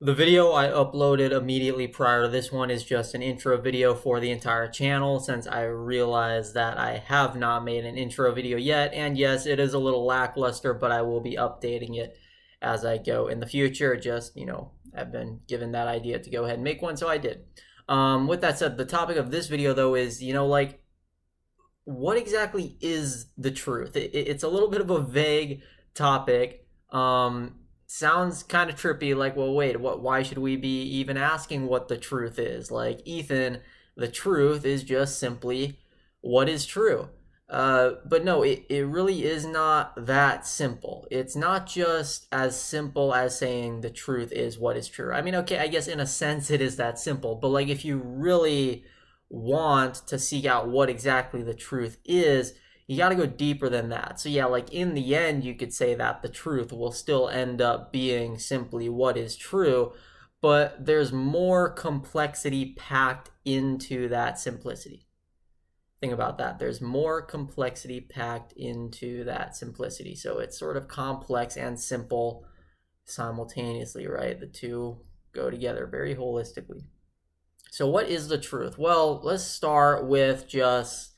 The video I uploaded immediately prior to this one is just an intro video for the entire channel since I realized that I have not made an intro video yet. And yes, it is a little lackluster, but I will be updating it as I go in the future. Just, I've been given that idea to go ahead and make one, so I did. With that said, the topic of this video though is, what exactly is the truth? It's a little bit of a vague topic. Sounds kind of trippy, like, well, wait, why should we be even asking what the truth is? Like, Ethan, the truth is just simply what is true. But no, it really is not that simple. It's not just as simple as saying the truth is what is true. I mean, okay, I guess in a sense it is that simple, but like if you really want to seek out what exactly the truth is, you got to go deeper than that. So yeah, like in the end, you could say that the truth will still end up being simply what is true, but there's more complexity packed into that simplicity. Think about that. There's more complexity packed into that simplicity. So it's sort of complex and simple simultaneously, right? The two go together very holistically. So, what is the truth? Well, let's start with just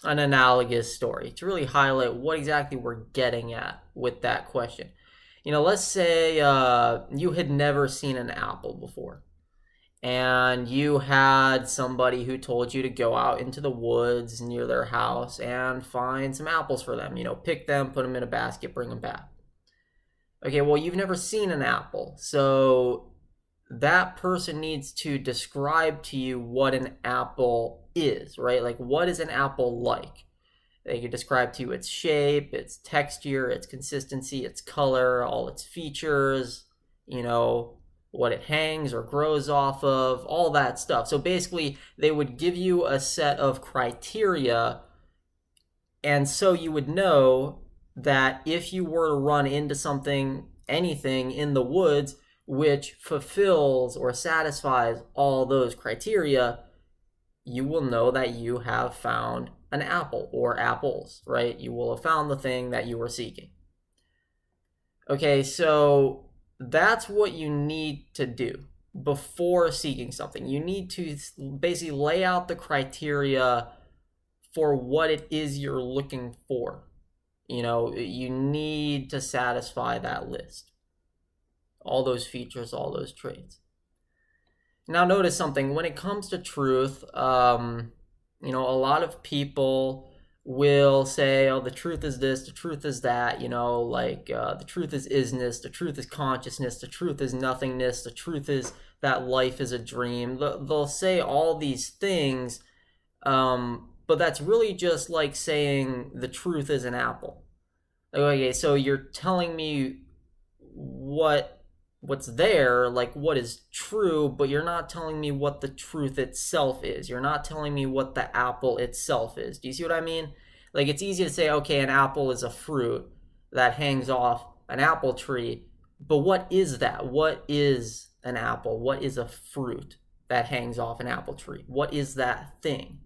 an analogous story to really highlight what exactly we're getting at with that question. Let's say you had never seen an apple before, and you had somebody who told you to go out into the woods near their house and find some apples for them. Pick them, put them in a basket, bring them back. Okay, well, you've never seen an apple, so that person needs to describe to you what an apple is, right? Like, what is an apple like? They can describe to you its shape, its texture, its consistency, its color, all its features, what it hangs or grows off of, all that stuff. So basically, they would give you a set of criteria, and so you would know that if you were to run into something, anything in the woods, which fulfills or satisfies all those criteria, you will know that you have found an apple or apples, right? You will have found the thing that you were seeking. Okay, so that's what you need to do before seeking something. You need to basically lay out the criteria for what it is you're looking for. You need to satisfy that list. All those features, all those traits. Now, notice something. When it comes to truth, a lot of people will say, oh, the truth is this, the truth is that, the truth is isness, the truth is consciousness, the truth is nothingness, the truth is that life is a dream. They'll say all these things, but that's really just like saying the truth is an apple. Okay, so you're telling me what's there, like what is true, but you're not telling me what the truth itself is. You're not telling me what the apple itself is. Do you see what I mean? Like, it's easy to say, okay, an apple is a fruit that hangs off an apple tree, but what is that? What is an apple? What is a fruit that hangs off an apple tree? What is that thing?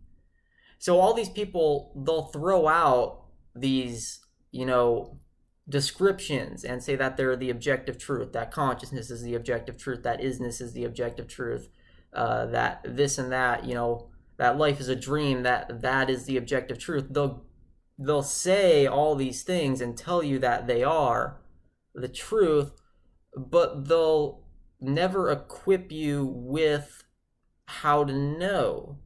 So all these people, they'll throw out these, descriptions and say that they're the objective truth, that consciousness is the objective truth, that isness is the objective truth, that this and that, that life is a dream, that is the objective truth. They'll say all these things and tell you that they are the truth, but they'll never equip you with how to know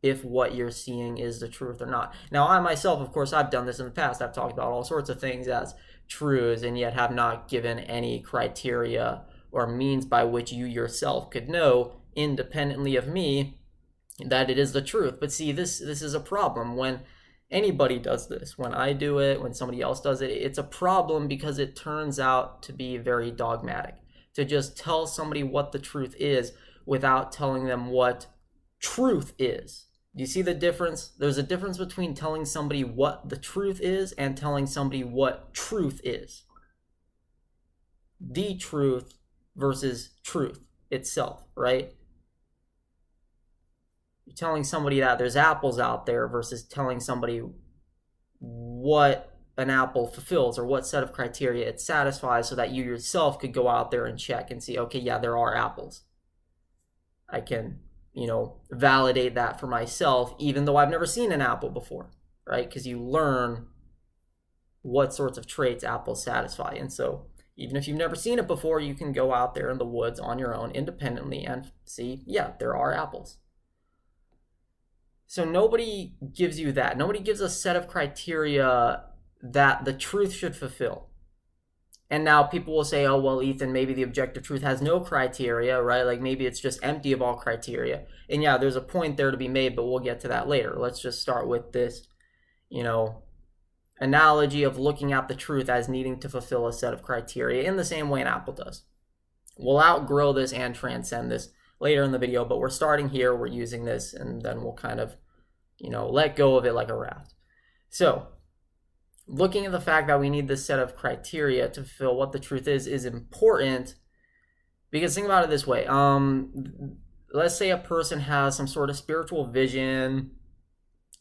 if what you're seeing is the truth or not. Now, I myself, of course, I've done this in the past. I've talked about all sorts of things as truths and yet have not given any criteria or means by which you yourself could know independently of me that it is the truth. But see, this is a problem when anybody does this. When I do it, when somebody else does it, it's a problem because it turns out to be very dogmatic. To just tell somebody what the truth is without telling them what truth is. Do you see the difference? There's a difference between telling somebody what the truth is and telling somebody what truth is. The truth versus truth itself, right? You're telling somebody that there's apples out there versus telling somebody what an apple fulfills, or what set of criteria it satisfies, so that you yourself could go out there and check and see, okay, yeah, there are apples. I can, validate that for myself, even though I've never seen an apple before, right? Because you learn what sorts of traits apples satisfy. And so even if you've never seen it before, you can go out there in the woods on your own independently and see, yeah, there are apples. So nobody gives you that. Nobody gives a set of criteria that the truth should fulfill. And now people will say, oh, well, Ethan, maybe the objective truth has no criteria, right? Like maybe it's just empty of all criteria. And yeah, there's a point there to be made, but we'll get to that later. Let's just start with this, analogy of looking at the truth as needing to fulfill a set of criteria in the same way an apple does. We'll outgrow this and transcend this later in the video, but we're starting here, we're using this, and then we'll kind of, let go of it like a raft. So, looking at the fact that we need this set of criteria to fulfill what the truth is important, because think about it this way. Let's say a person has some sort of spiritual vision,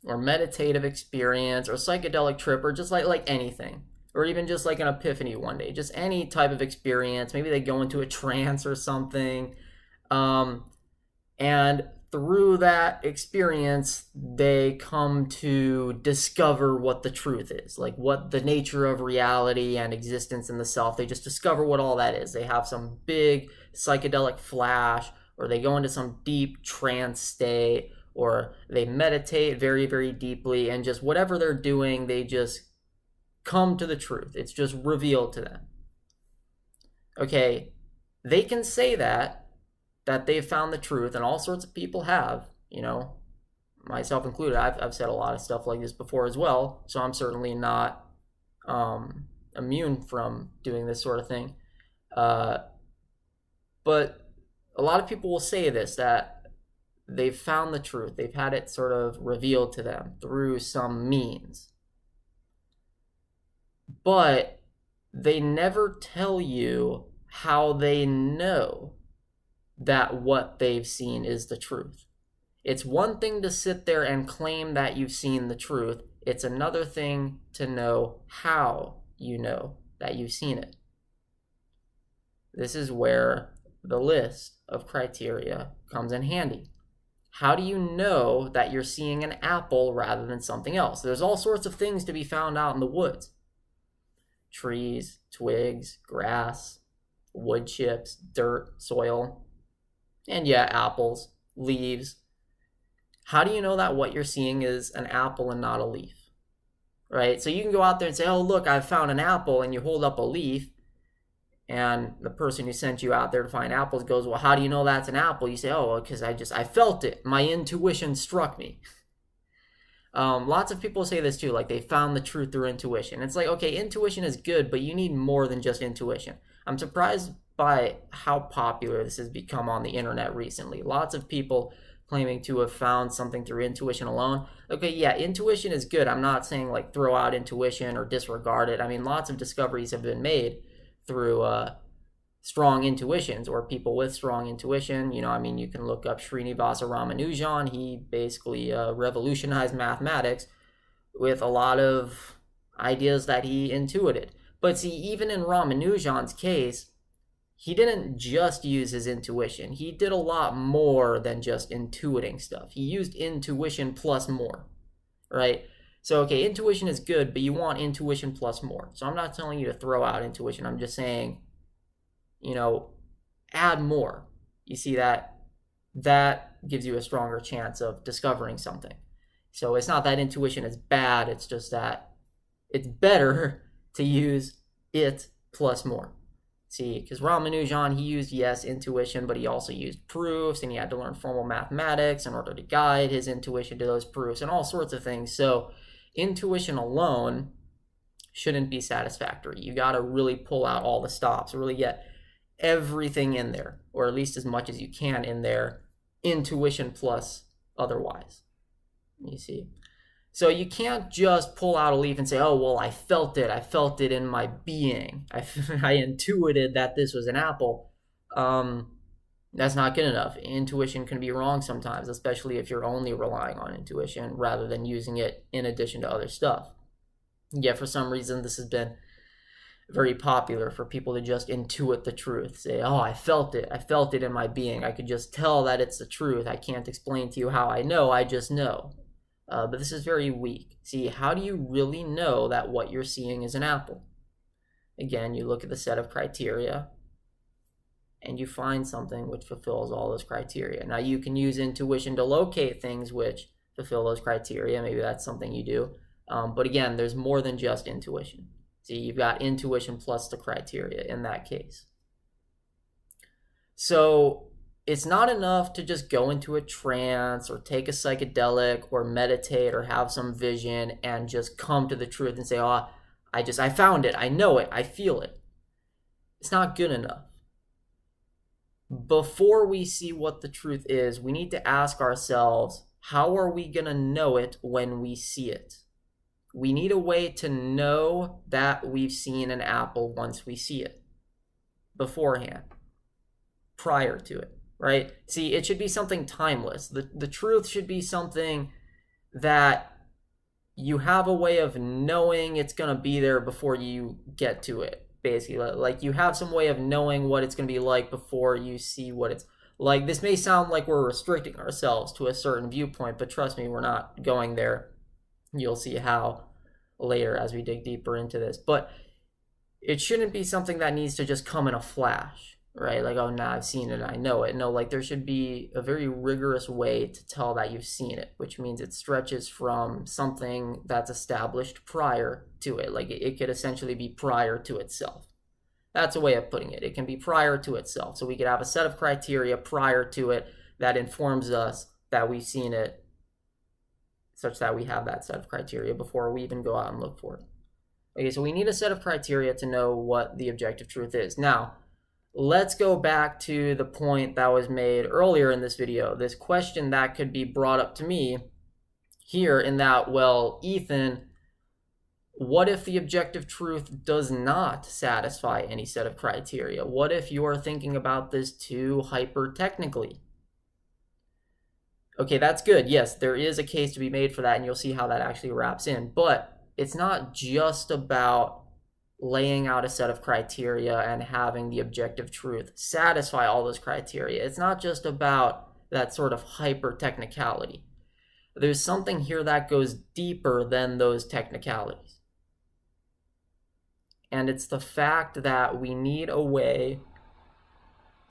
or meditative experience, or psychedelic trip, or just like anything, or even just like an epiphany one day, just any type of experience. Maybe they go into a trance or something, and through that experience, they come to discover what the truth is, like what the nature of reality and existence in the self. They just discover what all that is. They have some big psychedelic flash, or they go into some deep trance state, or they meditate very, very deeply, and just whatever they're doing, they just come to the truth. It's just revealed to them. Okay, they can say that they've found the truth, and all sorts of people have, myself included. I've said a lot of stuff like this before as well, so I'm certainly not immune from doing this sort of thing. But a lot of people will say this, that they've found the truth. They've had it sort of revealed to them through some means. But they never tell you how they know that what they've seen is the truth. It's one thing to sit there and claim that you've seen the truth. It's another thing to know how you know that you've seen it. This is where the list of criteria comes in handy. How do you know that you're seeing an apple rather than something else? There's all sorts of things to be found out in the woods. Trees, twigs, grass, wood chips, dirt, soil, and yeah, apples, leaves. How do you know that what you're seeing is an apple and not a leaf? Right? So you can go out there and say, oh, look, I've found an apple, and you hold up a leaf, and the person who sent you out there to find apples goes, well, how do you know that's an apple? You say, oh, because I felt it. My intuition struck me. Lots of people say this too, like they found the truth through intuition. It's like, okay, intuition is good, but you need more than just intuition. I'm surprised by how popular this has become on the internet recently. Lots of people claiming to have found something through intuition alone. Okay, yeah, intuition is good. I'm not saying like throw out intuition or disregard it. I mean, lots of discoveries have been made through strong intuitions, or people with strong intuition. You can look up Srinivasa Ramanujan. He basically revolutionized mathematics with a lot of ideas that he intuited. But see, even in Ramanujan's case, he didn't just use his intuition. He did a lot more than just intuiting stuff. He used intuition plus more, right? So, okay, intuition is good, but you want intuition plus more. So I'm not telling you to throw out intuition. I'm just saying, add more. You see, that gives you a stronger chance of discovering something. So it's not that intuition is bad. It's just that it's better to use it plus more. See, because Ramanujan, he used, yes, intuition, but he also used proofs, and he had to learn formal mathematics in order to guide his intuition to those proofs and all sorts of things. So intuition alone shouldn't be satisfactory. You got to really pull out all the stops, really get everything in there, or at least as much as you can in there, intuition plus otherwise. You see? So you can't just pull out a leaf and say, oh, well, I felt it in my being. I intuited that this was an apple. That's not good enough. Intuition can be wrong sometimes, especially if you're only relying on intuition rather than using it in addition to other stuff. Yet for some reason, this has been very popular for people to just intuit the truth. Say, oh, I felt it in my being. I could just tell that it's the truth. I can't explain to you how I know, I just know. But this is very weak. See, how do you really know that what you're seeing is an apple? Again, you look at the set of criteria and you find something which fulfills all those criteria. Now, you can use intuition to locate things which fulfill those criteria. Maybe that's something you do. But again, there's more than just intuition. See, you've got intuition plus the criteria in that case. So it's not enough to just go into a trance or take a psychedelic or meditate or have some vision and just come to the truth and say, oh, I found it, I know it, I feel it. It's not good enough. Before we see what the truth is, we need to ask ourselves, how are we going to know it when we see it? We need a way to know that we've seen an apple once we see it beforehand, prior to it, right? See, it should be something timeless. The truth should be something that you have a way of knowing it's going to be there before you get to it. Basically, like you have some way of knowing what it's going to be like before you see what it's like. This may sound like we're restricting ourselves to a certain viewpoint, but trust me, we're not going there. You'll see how later as we dig deeper into this. But it shouldn't be something that needs to just come in a flash, right? Like, oh, nah, I've seen it, I know it. No, like there should be a very rigorous way to tell that you've seen it, which means it stretches from something that's established prior to it. Like it could essentially be prior to itself. That's a way of putting it. It can be prior to itself. So we could have a set of criteria prior to it that informs us that we've seen it, such that we have that set of criteria before we even go out and look for it. Okay, so we need a set of criteria to know what the objective truth is. Now, let's go back to the point that was made earlier in this video. This question that could be brought up to me here in that, well, Ethan, what if the objective truth does not satisfy any set of criteria? What if you're thinking about this too hyper-technically? Okay, that's good. Yes, there is a case to be made for that, and you'll see how that actually wraps in. But it's not just about laying out a set of criteria and having the objective truth satisfy all those criteria. It's not just about that sort of hyper-technicality. There's something here that goes deeper than those technicalities. And it's the fact that we need a way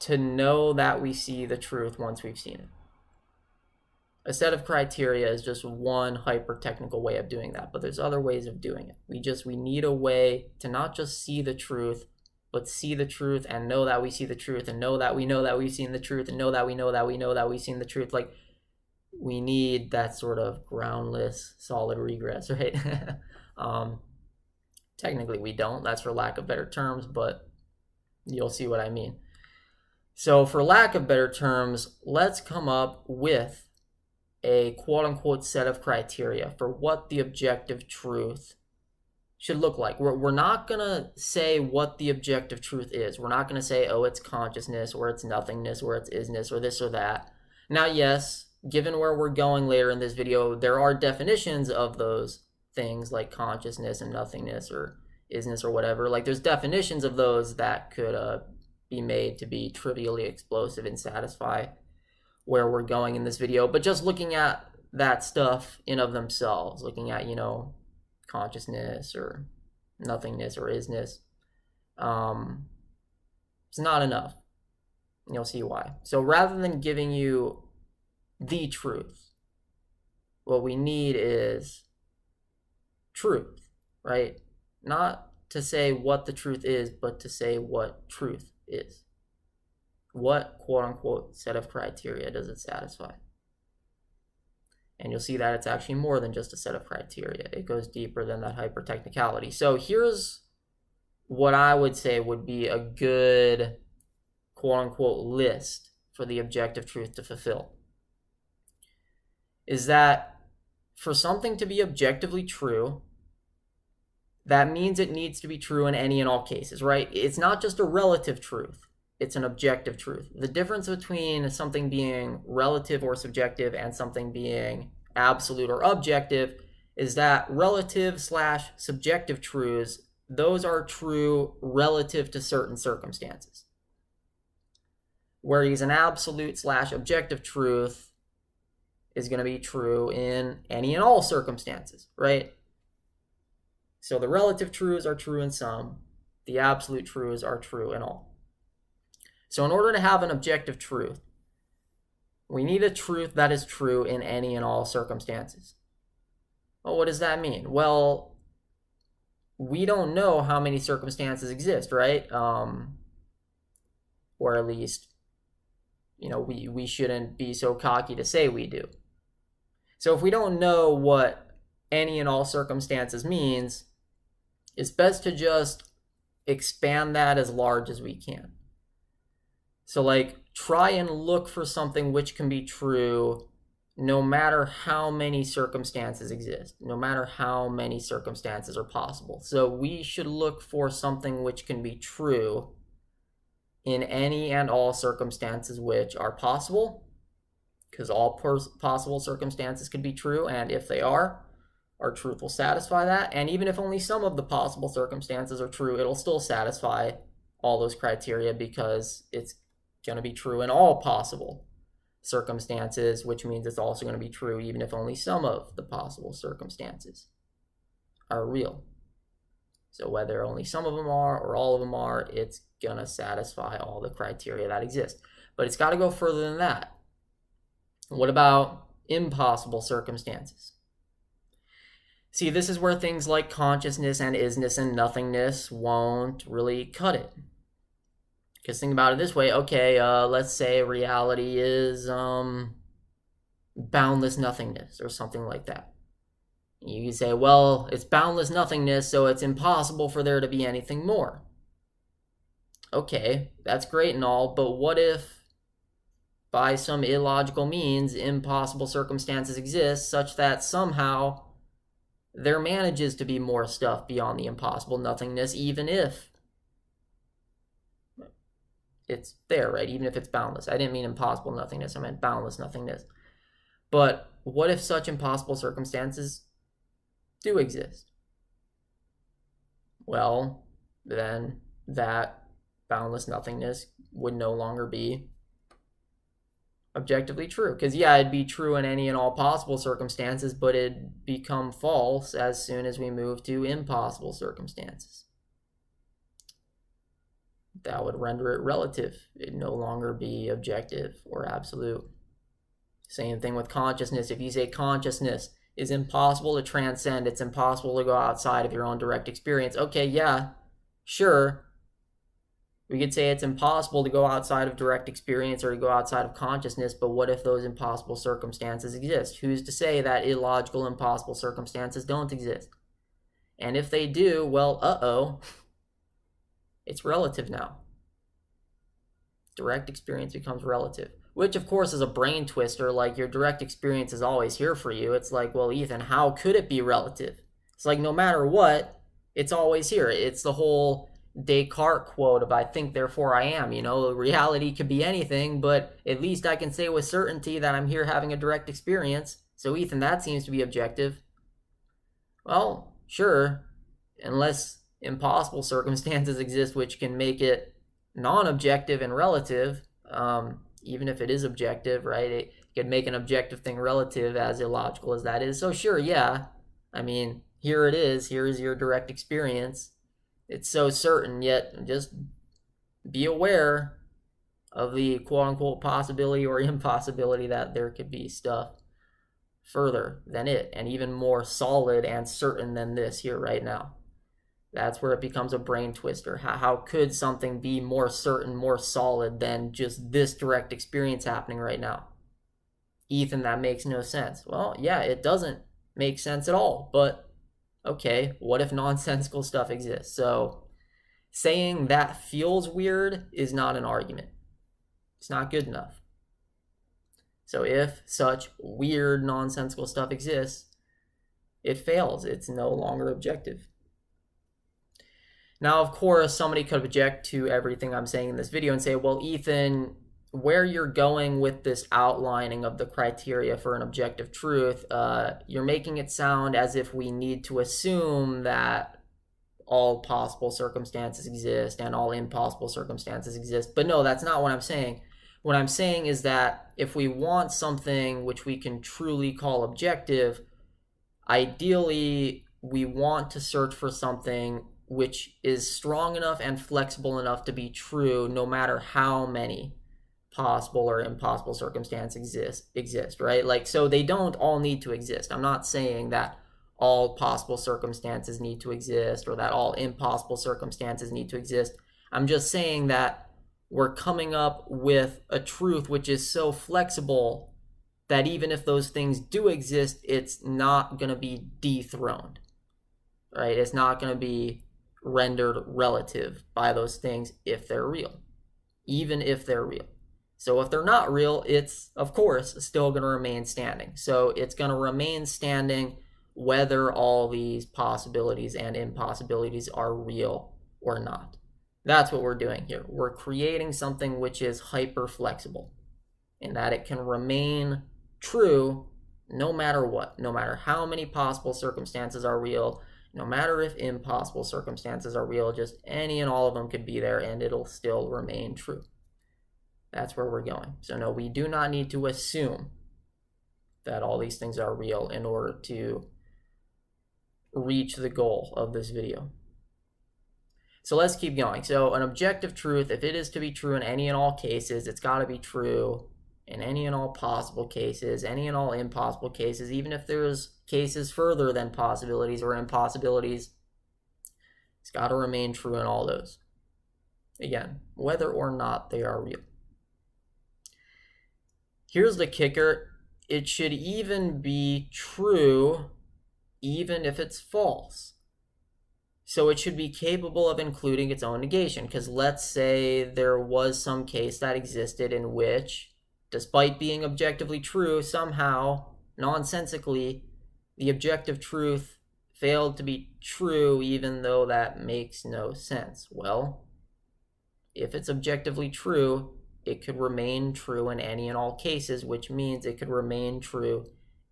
to know that we see the truth once we've seen it. A set of criteria is just one hyper-technical way of doing that, but there's other ways of doing it. We need a way to not just see the truth, but see the truth and know that we see the truth and know that we know that we've seen the truth and know that we know that we know that we've seen the truth. Like, we need that sort of groundless, solid regress, right? Technically, we don't. That's for lack of better terms, but you'll see what I mean. So for lack of better terms, let's come up with a quote-unquote set of criteria for what the objective truth should look like. We're not going to say what the objective truth is. We're not going to say, oh, it's consciousness, or it's nothingness, or it's isness, or this or that. Now, yes, given where we're going later in this video, there are definitions of those things like consciousness and nothingness or isness or whatever. Like, there's definitions of those that could be made to be trivially explosive and satisfy where we're going in this video. But just looking at that stuff in of themselves, looking at, consciousness or nothingness or isness, it's not enough. You'll see why. So rather than giving you the truth, what we need is truth, right? Not to say what the truth is, but to say what truth is. What quote-unquote set of criteria does it satisfy? And you'll see that it's actually more than just a set of criteria. It goes deeper than that hyper-technicality. So here's what I would say would be a good quote-unquote list for the objective truth to fulfill. Is that for something to be objectively true, that means it needs to be true in any and all cases, right? It's not just a relative truth. It's an objective truth. The difference between something being relative or subjective and something being absolute or objective is that relative slash subjective truths, those are true relative to certain circumstances. Whereas an absolute slash objective truth is going to be true in any and all circumstances, right? So the relative truths are true in some, the absolute truths are true in all. So in order to have an objective truth, we need a truth that is true in any and all circumstances. Well, what does that mean? Well, we don't know how many circumstances exist, right? Or at least, we shouldn't be so cocky to say we do. So if we don't know what any and all circumstances means, it's best to just expand that as large as we can. So try and look for something which can be true no matter how many circumstances exist, no matter how many circumstances are possible. So we should look for something which can be true in any and all circumstances which are possible, because all possible circumstances can be true, and if they are, our truth will satisfy that. And even if only some of the possible circumstances are true, it'll still satisfy all those criteria because it's going to be true in all possible circumstances, which means it's also going to be true even if only some of the possible circumstances are real. So whether only some of them are or all of them are, it's going to satisfy all the criteria that exist. But it's got to go further than that. What about impossible circumstances? See, this is where things like consciousness and isness and nothingness won't really cut it. Because think about it this way, okay, let's say reality is boundless nothingness or something like that. You can say, well, it's boundless nothingness, so it's impossible for there to be anything more. Okay, that's great and all, but what if by some illogical means impossible circumstances exist such that somehow there manages to be more stuff beyond the impossible nothingness, even if it's there, right? Even if it's boundless. I didn't mean impossible nothingness, I meant boundless nothingness. But what if such impossible circumstances do exist? Well, then that boundless nothingness would no longer be objectively true. Because yeah, it'd be true in any and all possible circumstances, but it'd become false as soon as we move to impossible circumstances. That would render it relative. It'd no longer be objective or absolute. Same thing with consciousness. If you say consciousness is impossible to transcend, it's impossible to go outside of your own direct experience. Okay, yeah, sure. We could say it's impossible to go outside of direct experience or to go outside of consciousness, but what if those impossible circumstances exist? Who's to say that illogical, impossible circumstances don't exist? And if they do, well, it's relative now. Direct experience becomes relative, which of course is a brain twister. Like, your direct experience is always here for you. It's like, well, Ethan, how could it be relative? It's like, no matter what, it's always here. It's the whole Descartes quote of I think, therefore I am. Reality could be anything, but at least I can say with certainty that I'm here having a direct experience. So Ethan, that seems to be objective. Well, sure, unless impossible circumstances exist which can make it non-objective and relative, even if it is objective, right? It could make an objective thing relative, as illogical as that is. So sure, yeah, I mean, here it is. Here is your direct experience. It's so certain, yet just be aware of the quote-unquote possibility or impossibility that there could be stuff further than it, and even more solid and certain than this here right now. That's where it becomes a brain twister. How could something be more certain, more solid than just this direct experience happening right now? Ethan, that makes no sense. Well, yeah, it doesn't make sense at all, but okay, what if nonsensical stuff exists? So saying that feels weird is not an argument. It's not good enough. So if such weird, nonsensical stuff exists, it fails. It's no longer objective. Now, of course, somebody could object to everything I'm saying in this video and say, well, Ethan, where you're going with this outlining of the criteria for an objective truth, you're making it sound as if we need to assume that all possible circumstances exist and all impossible circumstances exist. But no, that's not what I'm saying. What I'm saying is that if we want something which we can truly call objective, ideally we want to search for something which is strong enough and flexible enough to be true no matter how many possible or impossible circumstances exist, right? Like, so they don't all need to exist. I'm not saying that all possible circumstances need to exist or that all impossible circumstances need to exist. I'm just saying that we're coming up with a truth which is so flexible that even if those things do exist, it's not going to be dethroned, right? It's not going to be rendered relative by those things if they're real, even if they're real. So if they're not real, it's, of course, still going to remain standing. So it's going to remain standing whether all these possibilities and impossibilities are real or not. That's what we're doing here. We're creating something which is hyper flexible in that it can remain true no matter what, no matter how many possible circumstances are real, no matter if impossible circumstances are real, just any and all of them could be there and it'll still remain true. That's where we're going. So no, we do not need to assume that all these things are real in order to reach the goal of this video. So let's keep going. So an objective truth, if it is to be true in any and all cases, it's got to be true in any and all possible cases, any and all impossible cases, even if there's cases further than possibilities or impossibilities, it's got to remain true in all those. Again, whether or not they are real. Here's the kicker. It should even be true even if it's false. So it should be capable of including its own negation, because let's say there was some case that existed in which, despite being objectively true, somehow, nonsensically, the objective truth failed to be true even though that makes no sense. Well, if it's objectively true, it could remain true in any and all cases, which means it could remain true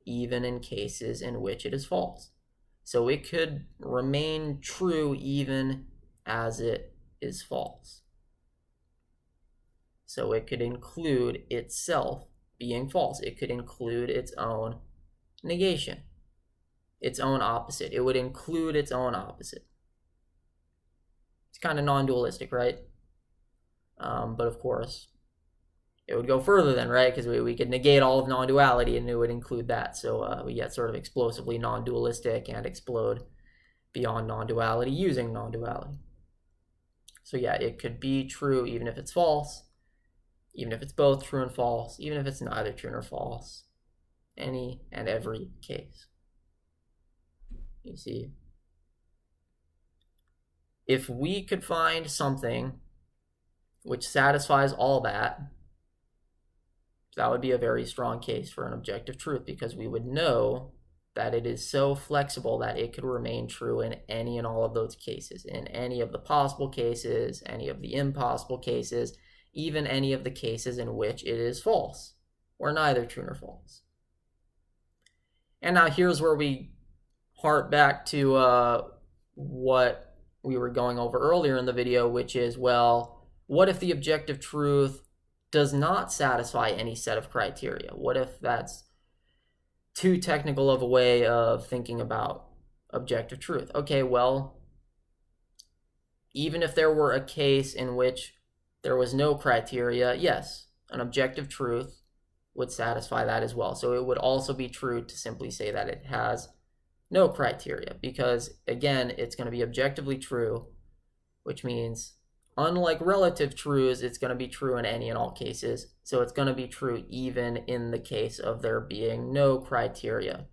even in cases in which it is false. So it could remain true even as it is false. So it could include itself being false. It could include its own negation, its own opposite. It would include its own opposite. It's kind of non-dualistic, right? But of course, it would go further then, right? Because we could negate all of non-duality and it would include that. So we get sort of explosively non-dualistic and explode beyond non-duality using non-duality. So yeah, it could be true even if it's false, even if it's both true and false, even if it's neither true nor false, any and every case. You see, if we could find something which satisfies all that, that would be a very strong case for an objective truth, because we would know that it is so flexible that it could remain true in any and all of those cases, in any of the possible cases, any of the impossible cases, even any of the cases in which it is false, or neither true nor false. And now here's where we harp back to what we were going over earlier in the video, which is, well, what if the objective truth does not satisfy any set of criteria? What if that's too technical of a way of thinking about objective truth? Okay, well, even if there were a case in which there was no criteria, yes, an objective truth would satisfy that as well. So it would also be true to simply say that it has no criteria, because again, it's going to be objectively true, which means unlike relative truths, it's going to be true in any and all cases. So it's going to be true even in the case of there being no criteria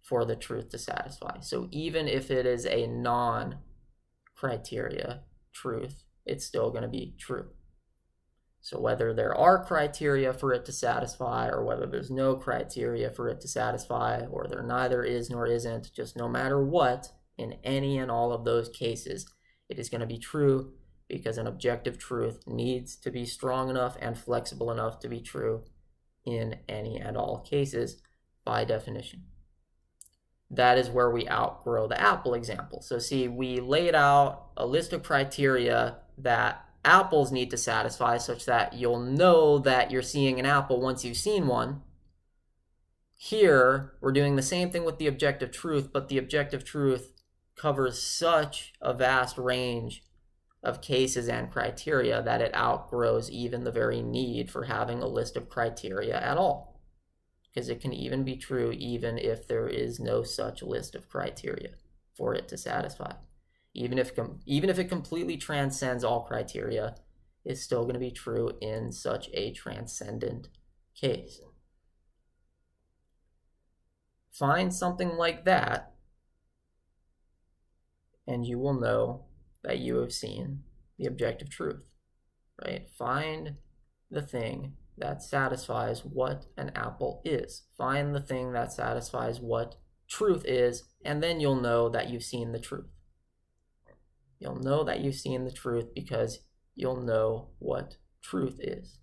for the truth to satisfy. So even if it is a non-criteria truth, it's still going to be true. So whether there are criteria for it to satisfy, or whether there's no criteria for it to satisfy, or there neither is nor isn't, just no matter what, in any and all of those cases, it is going to be true because an objective truth needs to be strong enough and flexible enough to be true in any and all cases by definition. That is where we outgrow the apple example. So see, we laid out a list of criteria that apples need to satisfy such that you'll know that you're seeing an apple once you've seen one. Here, we're doing the same thing with the objective truth, but the objective truth covers such a vast range of cases and criteria that it outgrows even the very need for having a list of criteria at all. Because it can even be true even if there is no such list of criteria for it to satisfy. Even if it completely transcends all criteria, it's still going to be true in such a transcendent case. Find something like that, and you will know that you have seen the objective truth, right? Find the thing that satisfies what an apple is. Find the thing that satisfies what truth is, and then you'll know that you've seen the truth. You'll know that you've seen the truth because you'll know what truth is.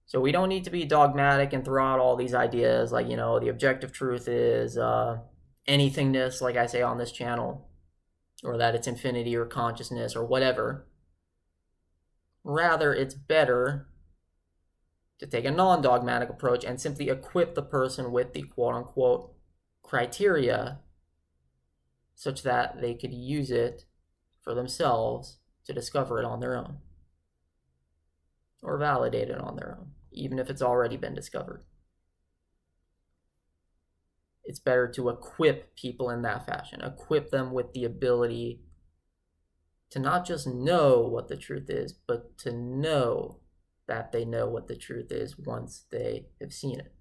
So we don't need to be dogmatic and throw out all these ideas like, the objective truth is anythingness, like I say on this channel, or that it's infinity or consciousness or whatever. Rather, it's better to take a non-dogmatic approach and simply equip the person with the quote-unquote criteria such that they could use it for themselves to discover it on their own or validate it on their own, even if it's already been discovered. It's better to equip people in that fashion, equip them with the ability to not just know what the truth is, but to know that they know what the truth is once they have seen it.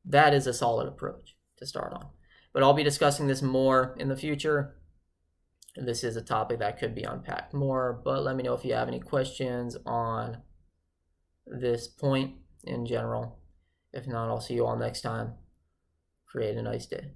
That is a solid approach to start on. But I'll be discussing this more in the future. This is a topic that could be unpacked more, but let me know if you have any questions on this point in general. If not, I'll see you all next time. Create a nice day.